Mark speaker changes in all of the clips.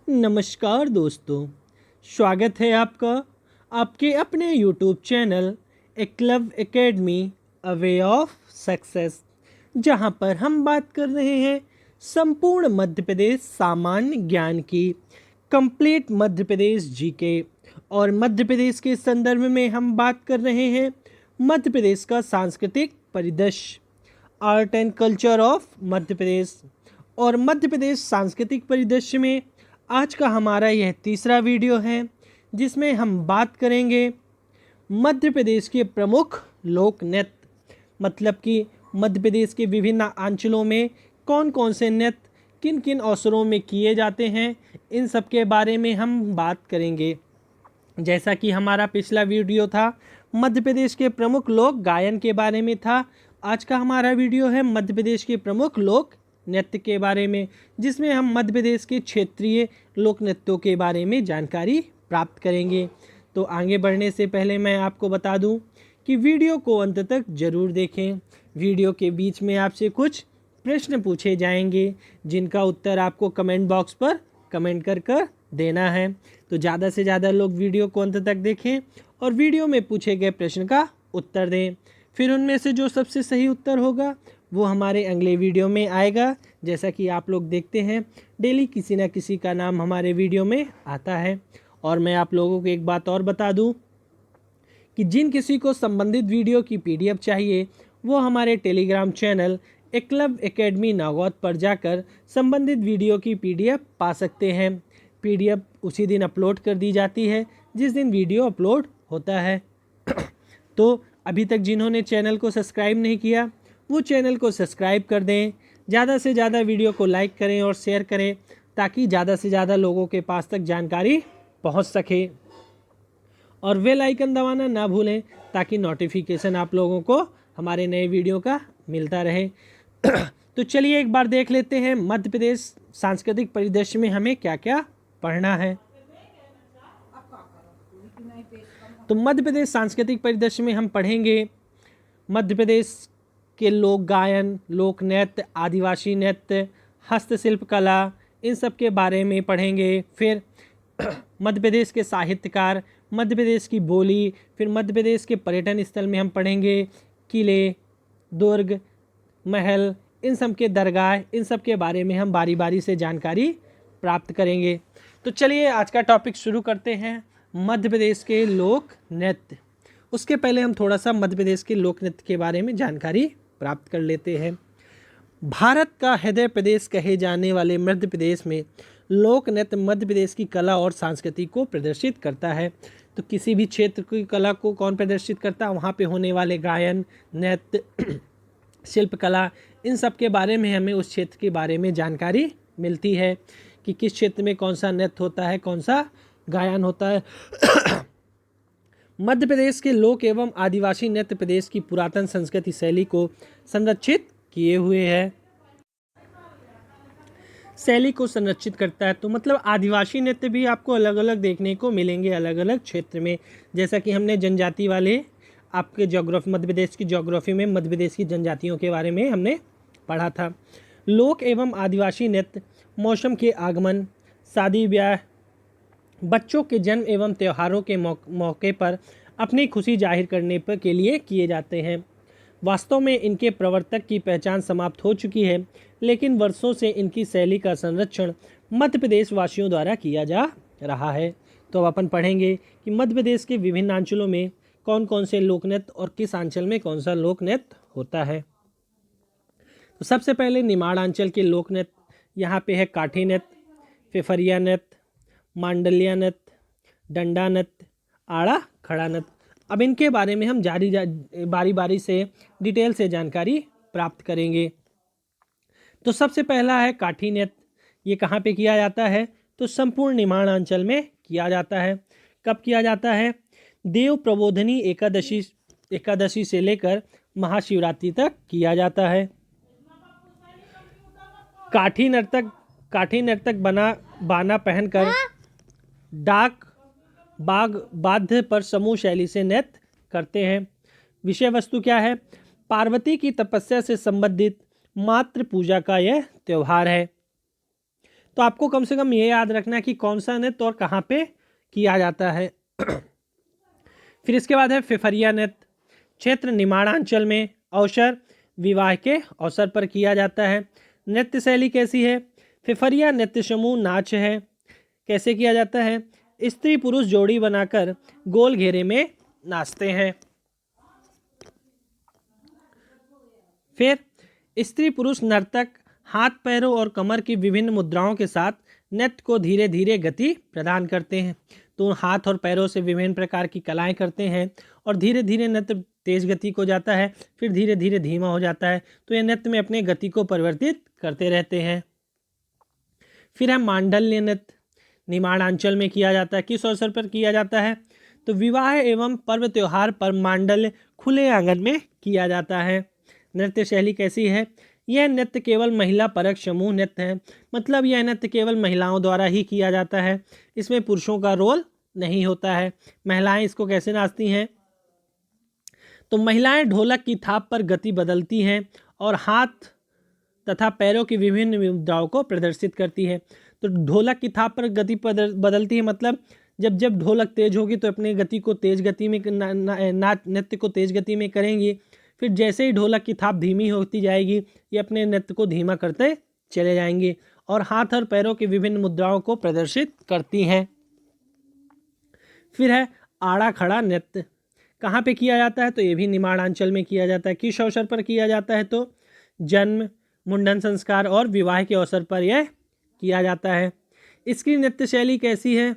Speaker 1: नमस्कार दोस्तों, स्वागत है आपका आपके अपने यूट्यूब चैनल एकलव academy a way of success, जहां पर हम बात कर रहे हैं संपूर्ण मध्य प्रदेश सामान्य ज्ञान की कंप्लीट मध्य प्रदेश जीके। और मध्य प्रदेश के संदर्भ में हम बात कर रहे हैं मध्य प्रदेश का सांस्कृतिक परिदृश्य, art and culture of Madhya Pradesh. और मध्य प्रदेश सांस्कृतिक परिदृश्य में आज का हमारा यह तीसरा वीडियो है, जिसमें हम बात करेंगे मध्य प्रदेश के प्रमुख लोक नृत्य, मतलब कि मध्य प्रदेश के विभिन्न अंचलों में कौन कौन से नृत्य किन किन अवसरों में किए जाते हैं, इन सब के बारे में हम बात करेंगे। जैसा कि हमारा पिछला वीडियो था मध्य प्रदेश के प्रमुख लोक गायन के बारे में था, आज का हमारा वीडियो है मध्य प्रदेश के प्रमुख लोक नृत्य के बारे में, जिसमें हम मध्य प्रदेश के क्षेत्रीय लोक नृत्यों के बारे में जानकारी प्राप्त करेंगे। तो आगे बढ़ने से पहले मैं आपको बता दूं कि वीडियो को अंत तक ज़रूर देखें। वीडियो के बीच में आपसे कुछ प्रश्न पूछे जाएंगे, जिनका उत्तर आपको कमेंट बॉक्स पर कमेंट कर देना है। तो ज़्यादा से ज़्यादा लोग वीडियो को अंत तक देखें और वीडियो में पूछे गए प्रश्न का उत्तर दें। फिर उनमें से जो सबसे सही उत्तर होगा वो हमारे अगले वीडियो में आएगा। जैसा कि आप लोग देखते हैं डेली किसी न किसी का नाम हमारे वीडियो में आता है। और मैं आप लोगों को एक बात और बता दूं कि जिन किसी को संबंधित वीडियो की पीडीएफ चाहिए वो हमारे टेलीग्राम चैनल एकलव एकेडमी नागौद पर जाकर संबंधित वीडियो की पीडीएफ पा सकते हैं। पीडीएफ उसी दिन अपलोड कर दी जाती है जिस दिन वीडियो अपलोड होता है। तो अभी तक जिन्होंने चैनल को सब्सक्राइब नहीं किया वो चैनल को सब्सक्राइब कर दें, ज़्यादा से ज़्यादा वीडियो को लाइक करें और शेयर करें, ताकि ज़्यादा से ज़्यादा लोगों के पास तक जानकारी पहुंच सके। और बेल आइकन दबाना ना भूलें, ताकि नोटिफिकेशन आप लोगों को हमारे नए वीडियो का मिलता रहे। तो चलिए एक बार देख लेते हैं मध्य प्रदेश सांस्कृतिक परिदृश्य में हमें क्या क्या पढ़ना है। तो मध्य प्रदेश सांस्कृतिक परिदृश्य में हम पढ़ेंगे मध्य प्रदेश के लोक गायन, लोक नृत्य, आदिवासी नृत्य, हस्तशिल्प कला, इन सब के बारे में पढ़ेंगे। फिर मध्य प्रदेश के साहित्यकार, मध्य प्रदेश की बोली, फिर मध्य प्रदेश के पर्यटन स्थल में हम पढ़ेंगे किले, दुर्ग, महल, इन सब के दरगाह, इन सब के बारे में हम बारी बारी से जानकारी प्राप्त करेंगे। तो चलिए आज का टॉपिक शुरू करते हैं, मध्य प्रदेश के लोक नृत्य। उसके पहले हम थोड़ा सा मध्य प्रदेश के लोक नृत्य के बारे में जानकारी प्राप्त कर लेते हैं। भारत का हृदय प्रदेश कहे जाने वाले मध्य प्रदेश में लोक नृत्य मध्य प्रदेश की कला और संस्कृति को प्रदर्शित करता है। तो किसी भी क्षेत्र की कला को कौन प्रदर्शित करता है, वहाँ पे होने वाले गायन, नृत्य, शिल्पकला, इन सब के बारे में हमें उस क्षेत्र के बारे में जानकारी मिलती है कि किस क्षेत्र में कौन सा नृत्य होता है, कौन सा गायन होता है। मध्य प्रदेश के लोक एवं आदिवासी नृत्य प्रदेश की पुरातन संस्कृति शैली को संरक्षित किए हुए है, शैली को संरक्षित करता है। तो मतलब आदिवासी नृत्य भी आपको अलग अलग देखने को मिलेंगे अलग अलग क्षेत्र में। जैसा कि हमने जनजाति वाले आपके ज्योग्राफी, मध्य प्रदेश की ज्योग्राफी में मध्य प्रदेश की जनजातियों के बारे में हमने पढ़ा था। लोक एवं आदिवासी नृत्य मौसम के आगमन, शादी ब्याह, बच्चों के जन्म एवं त्योहारों के मौके पर अपनी खुशी जाहिर करने पर के लिए किए जाते हैं। वास्तव में इनके प्रवर्तक की पहचान समाप्त हो चुकी है, लेकिन वर्षों से इनकी शैली का संरक्षण मध्य प्रदेश वासियों द्वारा किया जा रहा है। तो अब अपन पढ़ेंगे कि मध्य प्रदेश के विभिन्न अंचलों में कौन कौन से लोक नृत्य और किस अंचल में कौन सा लोक नृत्य होता है। तो सबसे पहले निमाड़ अंचल के लोक नृत्य, यहाँ पे है काठी नृत्य, फिफरिया नृत्य, मांडलिया नृत्य, डंडा नृत्य, आड़ा खड़ा नृत्य। अब इनके बारे में हम बारी बारी से डिटेल से जानकारी प्राप्त करेंगे। तो सबसे पहला है काठी नृत्य। ये कहाँ पे किया जाता है, तो संपूर्ण निमाड़ अंचल में किया जाता है। कब किया जाता है, देव प्रबोधनी एकादशी से लेकर महाशिवरात्रि तक किया जाता है। काठी नर्तक बाना पहनकर डाक बाध्य पर समूह शैली से नृत्य करते हैं। विषय वस्तु क्या है, पार्वती की तपस्या से संबंधित मातृ पूजा का यह त्यौहार है। तो तो आपको कम से कम ये याद रखना है कि कौन सा नृत्य और कहाँ पे किया जाता है। फिर इसके बाद है फिफरिया नृत्य। क्षेत्र निमाड़ांचल में अवसर विवाह के अवसर पर किया जाता है। नृत्य शैली कैसी है? फिफरिया नृत्य समूह नाच है। कैसे किया जाता है? स्त्री पुरुष जोड़ी बनाकर गोल घेरे में नाचते हैं। फिर स्त्री पुरुष नर्तक हाथ पैरों और कमर की विभिन्न मुद्राओं के साथ नृत्य को धीरे धीरे गति प्रदान करते हैं। तो हाथ और पैरों से विभिन्न प्रकार की कलाएं करते हैं और धीरे धीरे नृत्य तेज गति को जाता है, फिर धीरे धीरे धीमा हो जाता है। तो ये नृत्य में अपने गति को परिवर्तित करते रहते हैं। फिर है मांडल्य नृत्य। निमाड़ांचल में किया जाता है। किस अवसर पर किया जाता है? तो विवाह एवं पर्व त्योहार पर मांडल्य खुले आंगन में किया जाता है। नृत्य शैली कैसी है? यह नृत्य केवल महिला परक समूह नृत्य है। मतलब यह नृत्य केवल महिलाओं द्वारा ही किया जाता है, इसमें पुरुषों का रोल नहीं होता है। महिलाएं इसको कैसे नाचती हैं? तो महिलाएं ढोलक की थाप पर गति बदलती हैं और हाथ तथा पैरों की विभिन्न मुद्राओं को प्रदर्शित करती है। तो ढोलक की थाप पर गति बदलती है, मतलब जब जब ढोलक तेज होगी तो अपनी गति को तेज गति में नृत्य को तेज गति में करेंगी। फिर जैसे ही ढोलक की थाप धीमी होती जाएगी, ये अपने नृत्य को धीमा करते चले जाएंगे और हाथ और पैरों की विभिन्न मुद्राओं को प्रदर्शित करती हैं। फिर है आड़ा खड़ा नृत्य। कहाँ पे किया जाता है? तो ये भी निमाड़ांचल में किया जाता है। किस अवसर पर किया जाता है? तो जन्म, मुंडन संस्कार और विवाह के अवसर पर यह किया जाता है। इसकी नृत्य शैली कैसी है?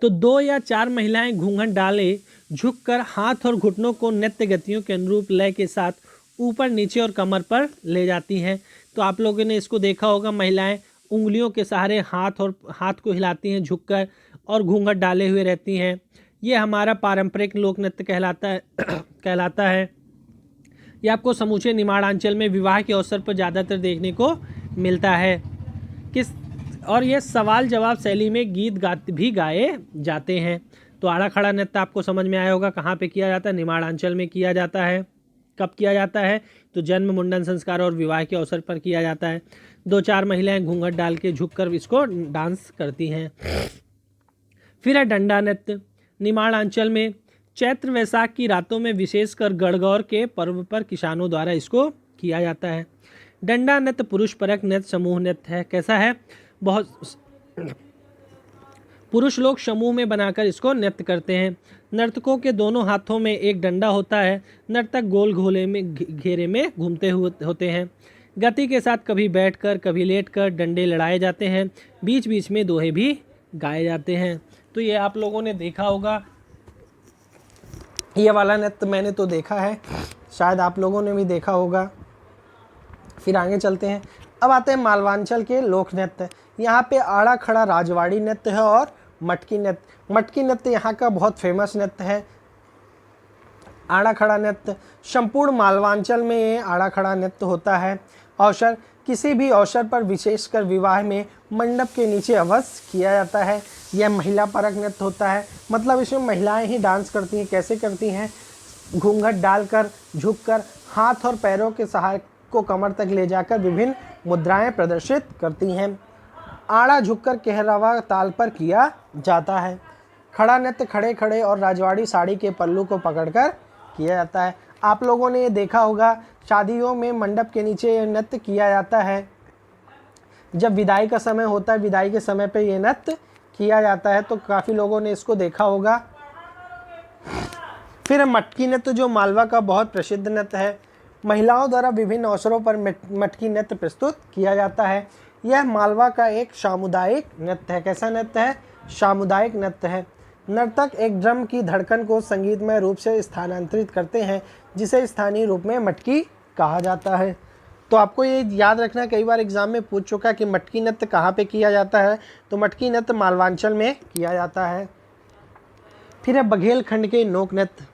Speaker 1: तो 2 या 4 महिलाएं घूंघट डाले झुककर हाथ और घुटनों को नृत्य गतियों के अनुरूप लय के साथ ऊपर नीचे और कमर पर ले जाती हैं। तो आप लोगों ने इसको देखा होगा, महिलाएं उंगलियों के सहारे हाथ को हिलाती हैं झुककर और घूंघट डाले हुए रहती हैं। ये हमारा पारंपरिक लोक नृत्य कहलाता है। ये आपको समूचे निमाड़ांचल में विवाह के अवसर पर ज़्यादातर देखने को मिलता है। और ये सवाल जवाब शैली में गीत भी गाए जाते हैं। तो आड़ा खड़ा नृत्य आपको समझ में आया होगा, कहाँ पे किया जाता है? निमाड़ांचल में किया जाता है। कब किया जाता है? तो जन्म, मुंडन संस्कार और विवाह के अवसर पर किया जाता है। 2-4 महिलाएं घूंघट डाल के झुककर इसको डांस करती हैं। फिर है डंडा नृत्य। निमाड़ांचल में चैत्र वैशाख की रातों में विशेषकर गणगौर के पर्व पर किसानों द्वारा इसको किया जाता है। डंडा नृत्य पुरुष परक नृत्य समूह नृत्य है। कैसा है? बहुत पुरुष लोग समूह में बनाकर इसको नृत्य करते हैं। नर्तकों के दोनों हाथों में एक डंडा होता है। नर्तक गोल घेरे में घूमते होते हैं। गति के साथ कभी बैठकर कभी लेटकर डंडे लड़ाए जाते हैं। बीच बीच में दोहे भी गाए जाते हैं। तो ये आप लोगों ने देखा होगा, ये वाला नृत्य मैंने तो देखा है, शायद आप लोगों ने भी देखा होगा। फिर आगे चलते हैं। अब आते हैं मालवांचल के लोक नृत्य। यहाँ पे आड़ा खड़ा राजवाड़ी नृत्य है और मटकी नृत्य। मटकी नृत्य यहाँ का बहुत फेमस नृत्य है। आड़ा खड़ा नृत्य संपूर्ण मालवांचल में ये आड़ा खड़ा नृत्य होता है। अवसर, किसी भी अवसर पर विशेषकर विवाह में मंडप के नीचे अवश्य किया जाता है। यह महिला परक नृत्य होता है, मतलब इसमें महिलाएं ही डांस करती हैं। कैसे करती हैं? घूंघट डालकर, झुककर, हाथ और पैरों के सहारे को कमर तक ले जाकर विभिन्न मुद्राएं प्रदर्शित करती हैं। आड़ा झुककर कहरावा ताल पर किया जाता है। खड़ा नृत्य खड़े खड़े और राजवाड़ी साड़ी के पल्लू को पकड़कर किया जाता है। आप लोगों ने ये देखा होगा, शादियों में मंडप के नीचे ये नृत्य किया जाता है। जब विदाई का समय होता है, विदाई के समय पे ये नृत्य किया जाता है, तो काफ़ी लोगों ने इसको देखा होगा। फिर मटकी नृत्य, जो मालवा का बहुत प्रसिद्ध नृत्य है। महिलाओं द्वारा विभिन्न अवसरों पर मटकी नृत्य प्रस्तुत किया जाता है। यह मालवा का एक सामुदायिक नृत्य है। कैसा नृत्य है? सामुदायिक नृत्य है। नर्तक एक ड्रम की धड़कन को संगीतमय रूप से स्थानांतरित करते हैं, जिसे स्थानीय रूप में मटकी कहा जाता है। तो आपको ये याद रखना, कई बार एग्जाम में पूछ चुका कि मटकी नृत्य कहाँ पे किया जाता है। तो मटकी नृत्य मालवांचल में किया जाता है। फिर है बघेलखंड के लोक नृत्य।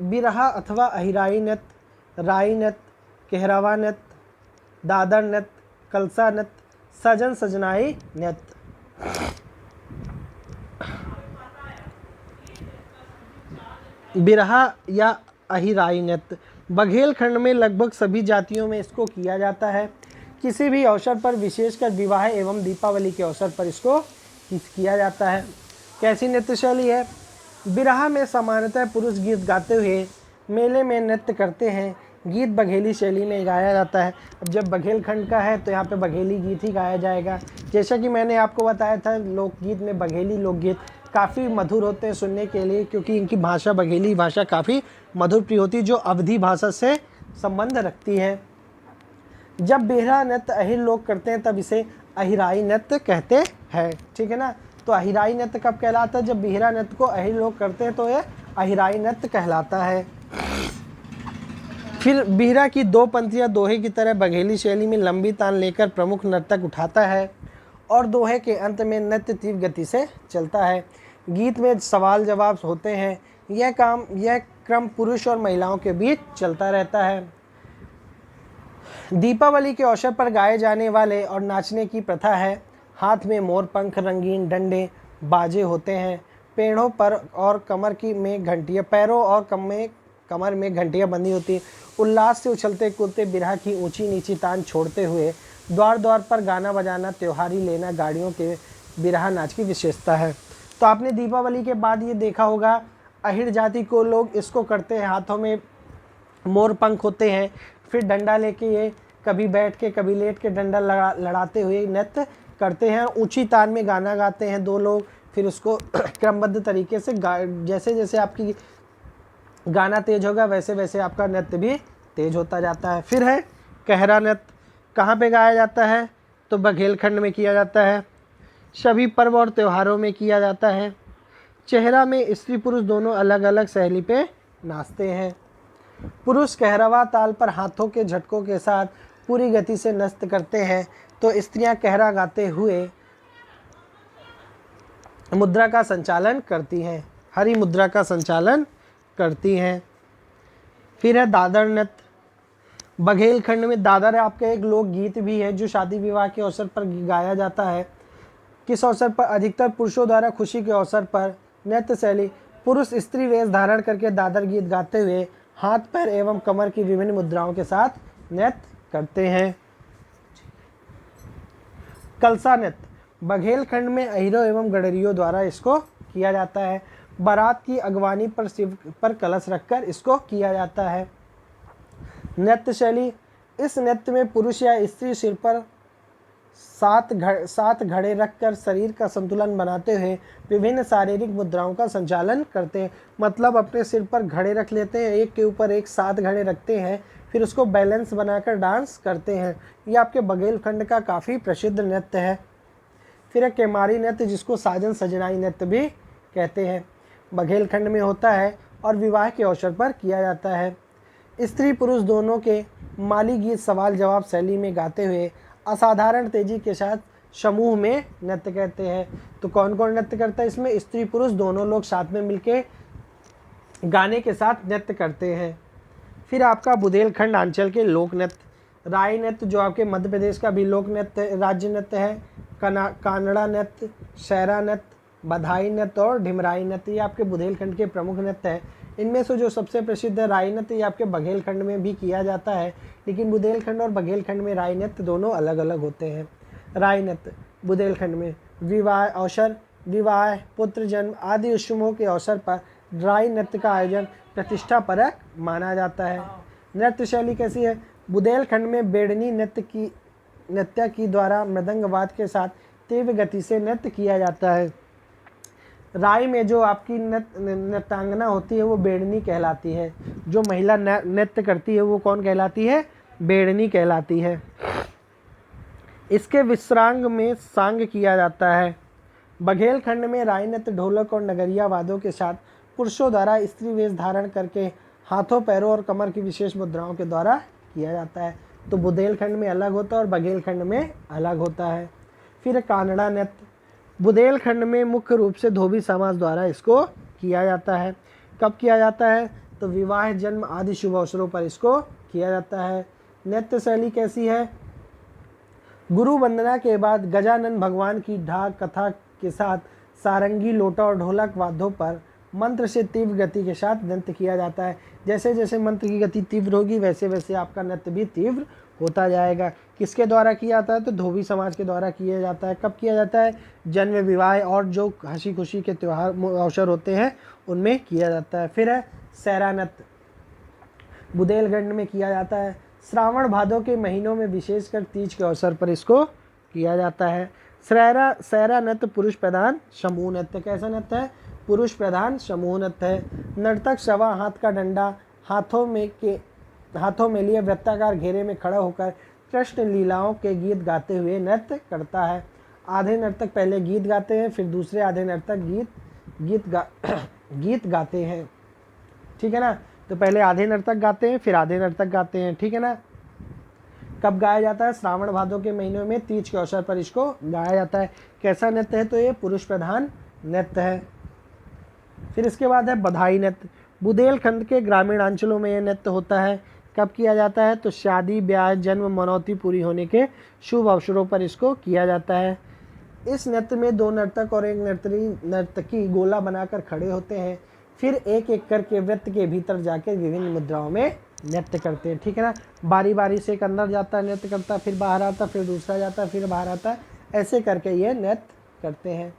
Speaker 1: बिरहा अथवा अहिराई नृत्य, राई नृत्य, कहरावा नृत्य, दादर नृत्य, कलसा नृत्य, सजन सजनाई नृत्य। बिरहा या अहिराई नृत्य बघेलखंड में लगभग सभी जातियों में इसको किया जाता है। किसी भी अवसर पर, विशेषकर विवाह एवं दीपावली के अवसर पर इसको किया जाता है। कैसी नृत्य शैली है? बिरहा में सामान्यतः पुरुष गीत गाते हुए मेले में नृत्य करते हैं। गीत बघेली शैली में गाया जाता है। अब जब बघेलखंड का है तो यहाँ पे बघेली गीत ही गाया जाएगा। जैसा कि मैंने आपको बताया था, लोकगीत में बघेली लोकगीत काफ़ी मधुर होते हैं सुनने के लिए, क्योंकि इनकी भाषा, बघेली भाषा काफ़ी मधुर प्रिय होती है, जो अवधी भाषा से संबंध रखती है। जब बिरहा नृत्य अहिर लोग करते हैं तब इसे अहिराई नृत्य कहते हैं। ठीक है ना। तो अहिराई नृत्य कब कहलाता है? जब बिरहा नृत्य को अहिर लोग करते हैं तो यह अहिराई नृत्य कहलाता है। फिर बिरहा की दो पंक्तियाँ दोहे की तरह बघेली शैली में लंबी तान लेकर प्रमुख नर्तक उठाता है और दोहे के अंत में नृत्य तीव्र गति से चलता है। गीत में सवाल जवाब होते हैं। यह क्रम पुरुष और महिलाओं के बीच चलता रहता है। दीपावली के अवसर पर गाए जाने वाले और नाचने की प्रथा है। हाथ में मोर पंख, रंगीन डंडे, बाजे होते हैं। पेड़ों पर और पैरों और कमर में घंटियां बंधी होती हैं। उल्लास से उछलते कूदते बिरहा की ऊंची नीची तान छोड़ते हुए द्वार द्वार पर गाना बजाना, त्योहारी लेना गाड़ियों के बिरहा नाच की विशेषता है। तो आपने दीपावली के बाद ये देखा होगा, अहिर जाति को लोग इसको करते हैं। हाथों में मोर पंख होते हैं, फिर डंडा लेके ये कभी बैठ के कभी लेट के डंडा लड़ाते हुए नृत्य करते हैं। ऊंची तान में गाना गाते हैं दो लोग, फिर उसको क्रमबद्ध तरीके से जैसे जैसे आपकी गाना तेज होगा वैसे वैसे आपका नृत्य भी तेज होता जाता है। फिर है कहरा नृत्य। कहाँ पे गाया जाता है? तो बघेलखंड में किया जाता है। सभी पर्व और त्योहारों में किया जाता है। चेहरा में स्त्री पुरुष दोनों अलग अलग शैली पे नाचते हैं। पुरुष कहरवा ताल पर हाथों के झटकों के साथ पूरी गति से नृत्य करते हैं, तो स्त्रियां कहरा गाते हुए मुद्रा का संचालन करती हैं, हरी मुद्रा का संचालन करती हैं। फिर है दादर नृत्य। बघेलखंड में दादर आपका एक लोकगीत भी है जो शादी विवाह के अवसर पर गाया जाता है। किस अवसर पर? अधिकतर पुरुषों द्वारा खुशी के अवसर पर। नृत्य शैली: पुरुष स्त्री वेश धारण करके दादर गीत गाते हुए हाथ पैर एवं कमर की विभिन्न मुद्राओं के साथ नृत्य करते हैं। कलसा नृत्य। बघेलखंड में अहिरों एवं गडरियों द्वारा इसको किया जाता है। बारात की अगवानी पर शिव पर कलश रखकर इसको किया जाता है। नृत्य शैली: इस नृत्य में पुरुष या स्त्री सिर पर सात घड़े रखकर शरीर का संतुलन बनाते हुए विभिन्न शारीरिक मुद्राओं का संचालन करते हैं। मतलब अपने सिर पर घड़े रख लेते हैं, एक के ऊपर एक 7 घड़े रखते हैं, फिर उसको बैलेंस बनाकर डांस करते हैं। ये आपके बघेलखंड का काफ़ी प्रसिद्ध नृत्य है। फिर है केमारी नृत्य, जिसको साजन सजनाई नृत्य भी कहते हैं। बघेलखंड में होता है और विवाह के अवसर पर किया जाता है। स्त्री पुरुष दोनों के माली गीत सवाल जवाब शैली में गाते हुए असाधारण तेजी के साथ समूह में नृत्य करते हैं। तो कौन कौन नृत्य करता है इसमें? स्त्री पुरुष दोनों लोग साथ में मिलके गाने के साथ नृत्य करते हैं। फिर आपका बुंदेलखंड अंचल के लोक नृत्य। राई नृत्य जो आपके मध्य प्रदेश का भी लोक नृत्य राज्य नृत्य है। कानड़ा नृत्य, शहरा नृत्य, बधाई नृत्य और ढिमराई नृत्य, ये आपके बुंदेलखंड के प्रमुख नृत्य है। इनमें से जो सबसे प्रसिद्ध है राई नृत्य, ये आपके बघेलखंड में भी किया जाता है, लेकिन बुंदेलखंड और बघेलखंड में राई नृत्य दोनों अलग अलग होते हैं। राई नृत्य बुंदेलखंड में विवाह अवसर, विवाह, पुत्र जन्म आदि उत्सवों के अवसर पर राई नृत्य का आयोजन प्रतिष्ठापरक माना जाता है। नृत्य शैली कैसी है? बुंदेलखंड में बेड़नी नृत्य की द्वारा मृदंगवाद के साथ तीव्र गति से नृत्य किया जाता है। राई में जो आपकी नृत्यांगना होती है वो बेड़नी कहलाती है। जो महिला नृत्य करती है वो कौन कहलाती है? बेड़नी कहलाती है। इसके विश्रांग में सांग किया जाता है। बघेलखंड में राई नृत्य ढोलक और नगरिया वादों के साथ पुरुषों द्वारा स्त्री वेश धारण करके हाथों पैरों और कमर की विशेष मुद्राओं के द्वारा किया जाता है। तो बुंदेलखंड में अलग होता है और बघेलखंड में अलग होता है। फिर कानड़ा नृत्य। बुंदेलखंड में मुख्य रूप से धोबी समाज द्वारा इसको किया जाता है। कब किया जाता है? तो विवाह, जन्म आदि शुभ अवसरों पर इसको किया जाता है। नृत्य शैली कैसी है? गुरु वंदना के बाद गजानन भगवान की ढाक कथा के साथ सारंगी, लोटा और ढोलक वाद्यों पर मंत्र से तीव्र गति के साथ नृत्य किया जाता है। जैसे जैसे मंत्र की गति तीव्र होगी वैसे वैसे आपका नृत्य भी तीव्र होता जाएगा। किसके द्वारा किया जाता है? तो धोबी समाज के द्वारा किया जाता है। कब किया जाता है? जन्म, विवाह और जो हंसी खुशी के त्यौहार अवसर होते हैं उनमें किया जाता है। फिर है सहरा नृत्य, बुंदेलखंड में किया जाता है। श्रावण भादों के महीनों में विशेषकर तीज के अवसर पर इसको किया जाता है। सहरा नृत्य पुरुष प्रधान समूह नृत्य। कैसा नृत्य है? पुरुष प्रधान समूह नृत्य है। नर्तक सवा हाथ का डंडा हाथों में लिए वृत्ताकार घेरे में खड़ा होकर कृष्ण लीलाओं के गीत गाते हुए नृत्य करता है। आधे नर्तक पहले गीत गाते हैं, फिर दूसरे आधे नर्तक गीत गाते हैं। ठीक है ना? तो पहले आधे नर्तक गाते हैं, फिर आधे नर्तक गाते हैं। ठीक है ना? कब गाया जाता है? श्रावण भादों के महीनों में तीज के अवसर पर इसको गाया जाता है। कैसा नृत्य है? तो ये पुरुष प्रधान नृत्य है। फिर इसके बाद है बधाई नृत्य। बुंदेलखंड के ग्रामीण अंचलों में यह नृत्य होता है। कब किया जाता है? तो शादी, ब्याह, जन्म, मनौती पूरी होने के शुभ अवसरों पर इसको किया जाता है। इस नृत्य में 2 नर्तक और 1 नर्तकी गोला बनाकर खड़े होते हैं, फिर एक एक करके वृत्त के भीतर जाकर विभिन्न मुद्राओं में नृत्य करते हैं। ठीक है ना? बारी बारी से एक अंदर जाता है, नृत्य करता है, फिर बाहर आता है, फिर दूसरा जाता है, फिर बाहर आता है, ऐसे करके ये नृत्य करते हैं।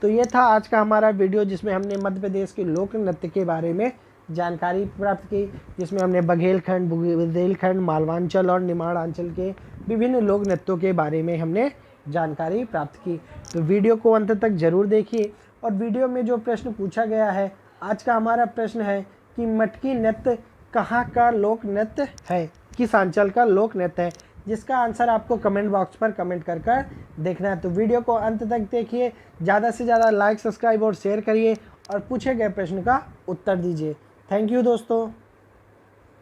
Speaker 1: तो ये था आज का हमारा वीडियो, जिसमें हमने मध्य प्रदेश के लोक नृत्य के बारे में जानकारी प्राप्त की, जिसमें हमने बघेलखंड, बुंदेलखंड, मालवांचल और निमाड़ांचल के विभिन्न लोक नृत्यों के बारे में हमने जानकारी प्राप्त की। तो वीडियो को अंत तक जरूर देखिए। और वीडियो में जो प्रश्न पूछा गया है, आज का हमारा प्रश्न है कि मटकी नृत्य कहाँ का लोक नृत्य है, किस अंचल का लोक नृत्य है, जिसका आंसर आपको कमेंट बॉक्स पर कमेंट कर देखना है। तो वीडियो को अंत तक देखिए, ज़्यादा से ज़्यादा लाइक, सब्सक्राइब और शेयर करिए और पूछे गए प्रश्न का उत्तर दीजिए। थैंक यू दोस्तों।